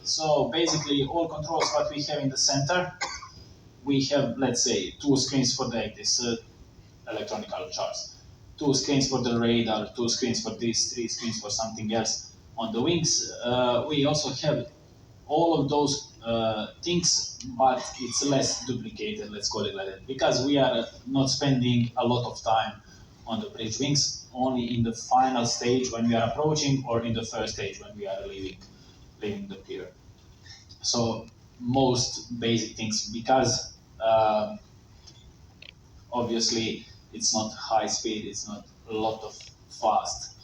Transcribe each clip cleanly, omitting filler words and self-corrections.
So basically all controls what we have in the center, we have, let's say, two screens for this electronic charts, two screens for the radar, two screens for this, three screens for something else. On the wings, we also have all of those things, but it's less duplicated, let's call it like that, because we are not spending a lot of time on the bridge wings, only in the final stage when we are approaching, or in the first stage when we are leaving the pier. So most basic things, because obviously it's not high speed, it's not a lot of fast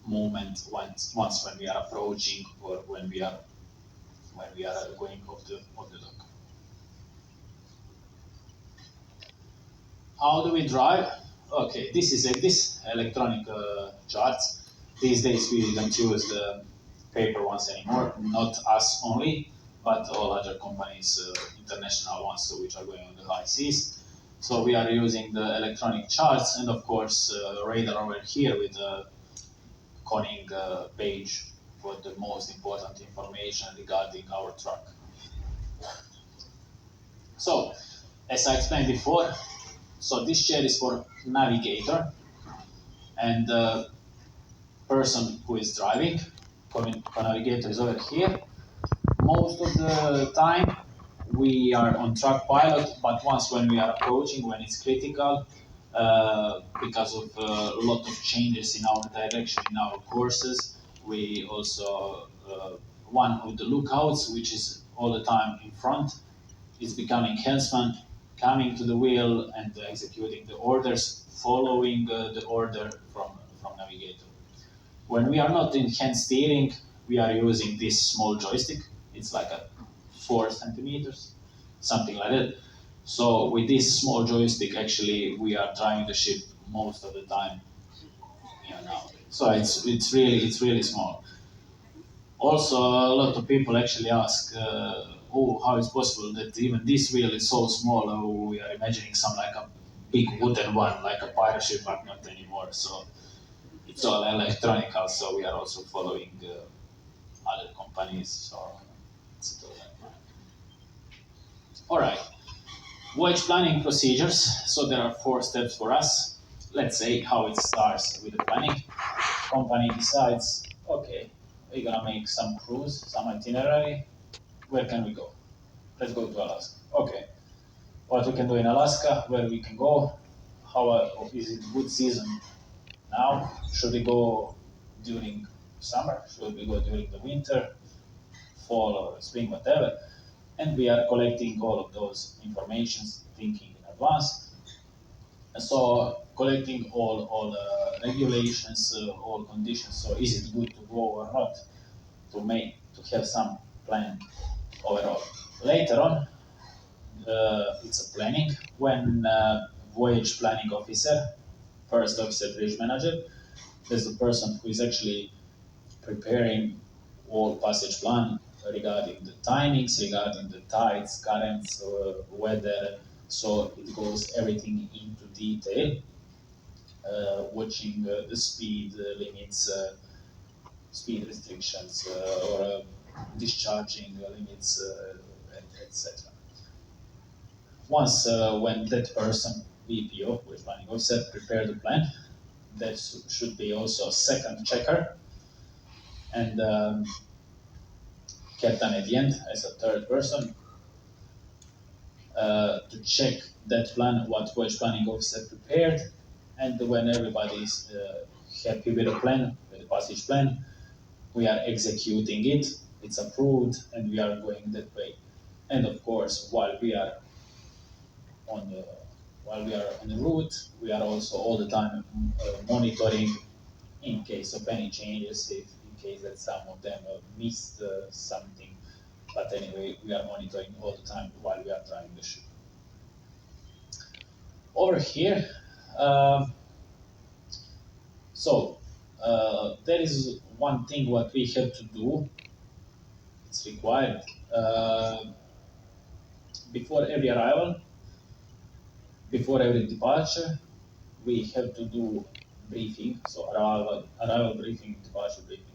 movement once when we are approaching, or when we are going off the dock. How do we drive? Okay, this is this electronic charts. These days we don't use the paper ones anymore, not us only, but all other companies, international ones, so which are going on the high seas. So we are using the electronic charts, and of course radar over here with the conning page for the most important information regarding our truck. So, as I explained before, so this chair is for navigator, and the person who is driving, co-navigator, is over here. Most of the time we are on truck pilot, but once when we are approaching, when it's critical, because of a lot of changes in our direction, in our courses, we also, one of the lookouts, which is all the time in front, is becoming helmsman, coming to the wheel and executing the orders, following the order from navigator. When we are not in hand steering, we are using this small joystick. It's like a 4 centimeters, something like that. So with this small joystick, actually, we are driving the ship most of the time. Now. So it's really small. Also, a lot of people actually ask, oh, how is possible that even this wheel is so small? Oh, we are imagining some like a big wooden one, like a pirate ship, but not anymore. So it's all electronical. So we are also following other companies. So it's all that. All right. Voyage planning procedures. So there are 4 steps for us. Let's say how it starts with the planning. Company decides, okay, we're gonna make some cruise, some itinerary. Where can we go? Let's go to Alaska. Okay. What we can do in Alaska, where we can go, how is it good season now? Should we go during summer? Should we go during the winter, fall or spring, whatever? And we are collecting all of those informations, thinking in advance. And so collecting all regulations, all conditions. So is it good to go or not? To have some plan overall. Later on, it's a planning when voyage planning officer, first officer, bridge manager, is the person who is actually preparing all passage plan regarding the timings, regarding the tides, currents, weather. So it goes everything into detail, watching the speed limits, speed restrictions, or discharging limits, etc. Once when that person, VPO, with planning officer, prepare the plan, there should be also a second checker, and captain at the end as a third person to check that plan, what voyage planning officer prepared, and when everybody is happy with the plan, with the passage plan, we are executing it, it's approved, and we are going that way. And of course, while we are on the route, we are also all the time monitoring in case of any changes, if in case that some of them missed something. But anyway, we are monitoring all the time while we are driving the ship. Over here, there is one thing what we have to do. It's required before every arrival, before every departure, we have to do briefing. So arrival briefing, departure briefing.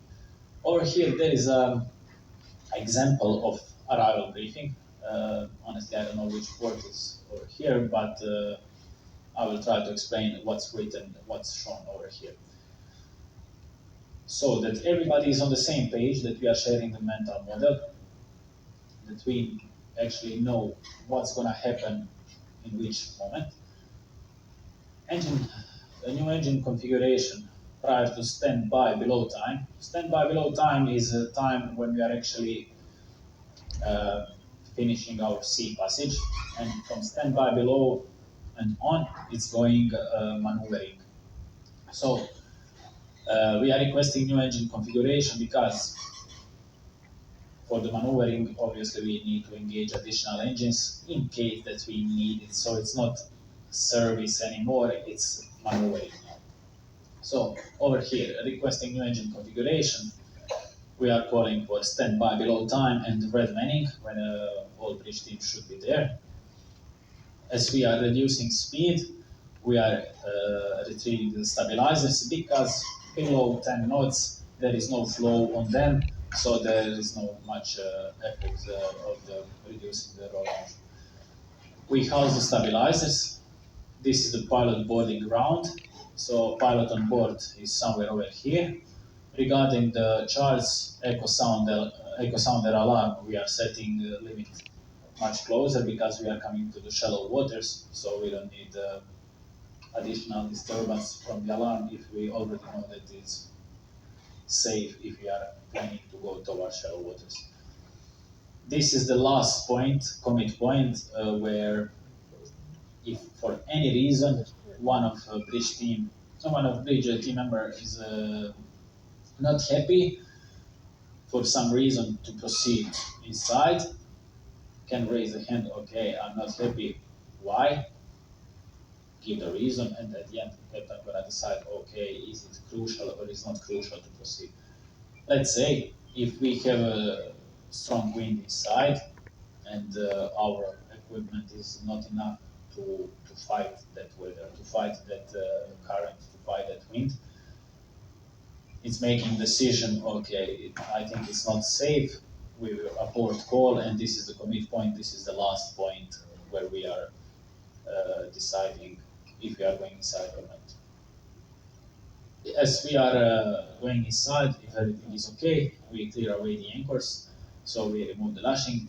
Over here, there is a example of arrival briefing. Honestly, I don't know which port is over here, but I will try to explain what's written, what's shown over here. So that everybody is on the same page, that we are sharing the mental model, that we actually know what's going to happen in which moment. A new engine configuration prior to standby below time. Standby below time is a time when we are actually uh, finishing our sea passage, and from standby below and on, it's going maneuvering. So we are requesting new engine configuration because for the maneuvering, obviously we need to engage additional engines in case that we need it. So it's not service anymore, it's maneuvering. So over here, requesting new engine configuration, we are calling for standby below time and red manning when all bridge team should be there. As we are reducing speed, we are retrieving the stabilizers because below 10 knots there is no flow on them, so there is no much effect of the reducing the roll motion. We house the stabilizers. This is the pilot boarding ground. So pilot on board is somewhere over here. Regarding the Charles Echo Sounder alarm, we are setting the limit much closer because we are coming to the shallow waters, so we don't need additional disturbance from the alarm if we already know that it's safe if we are planning to go towards shallow waters. This is the last point, commit point, where if for any reason one of bridge team member is not happy for some reason to proceed inside, can raise the hand. Okay, I'm not happy. Why? Give the reason, and at the end, captain gonna decide. Okay, is it crucial or is not crucial to proceed? Let's say if we have a strong wind inside and our equipment is not enough to fight that weather, to fight that current, to fight that wind, it's making decision, okay, I think it's not safe, we will abort call, and this is the commit point, this is the last point where we are deciding if we are going inside or not. As we are going inside, if everything is okay, we clear away the anchors, so we remove the lashing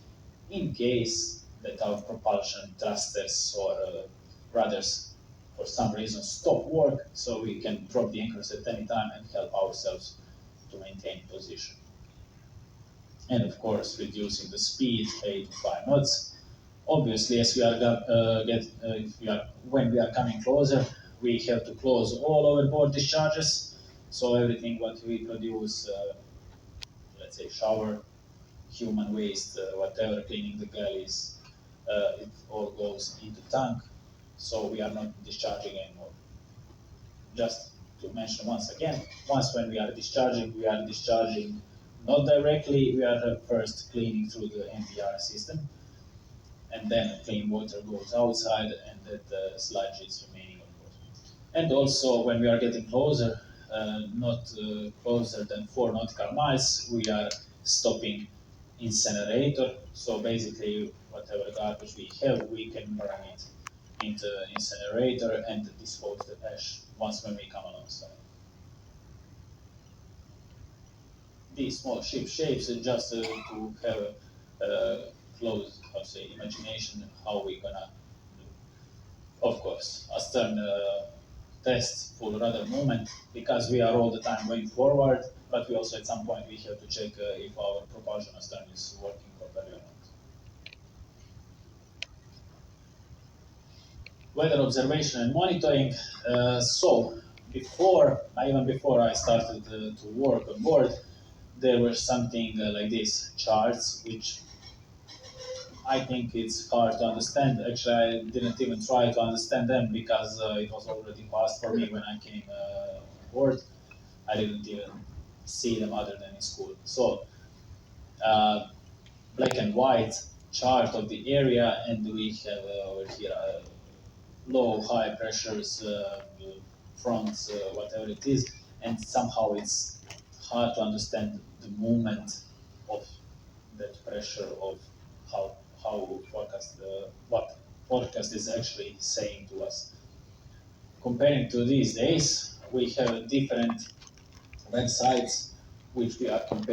in case that our propulsion thrusters or rudders for some reason stop work, so we can drop the anchors at any time and help ourselves to maintain position. And of course, reducing the speed 8 to 5 knots. Obviously, as we are when we are coming closer, we have to close all overboard discharges. So everything what we produce, let's say shower, human waste, whatever, cleaning the galleys, it all goes into tank. So we are not discharging anymore. Just to mention once again, once when we are discharging not directly, we are first cleaning through the MPR system, and then clean water goes outside, and that sludge is remaining, of course. And also, when we are getting closer, not closer than 4 nautical miles, we are stopping incinerator. So basically, whatever garbage we have, we can burn it into incinerator and dispose the ash once when we come alongside. These small ship shapes are just to have a close, how to say, imagination how we're gonna do. Of course, astern test full rudder movement because we are all the time going forward, but we also at some point we have to check if our propulsion astern is working properly or not. Weather observation and monitoring. So even before I started to work on board, there was something like this charts, which I think it's hard to understand. Actually, I didn't even try to understand them because it was already past for me when I came on board. I didn't even see them other than in school. So, uh, black and white chart of the area, and we have over here low, high pressures, fronts, whatever it is, and somehow it's hard to understand the movement of that pressure of how forecast what forecast is actually saying to us. Comparing to these days, we have different websites which we are comparing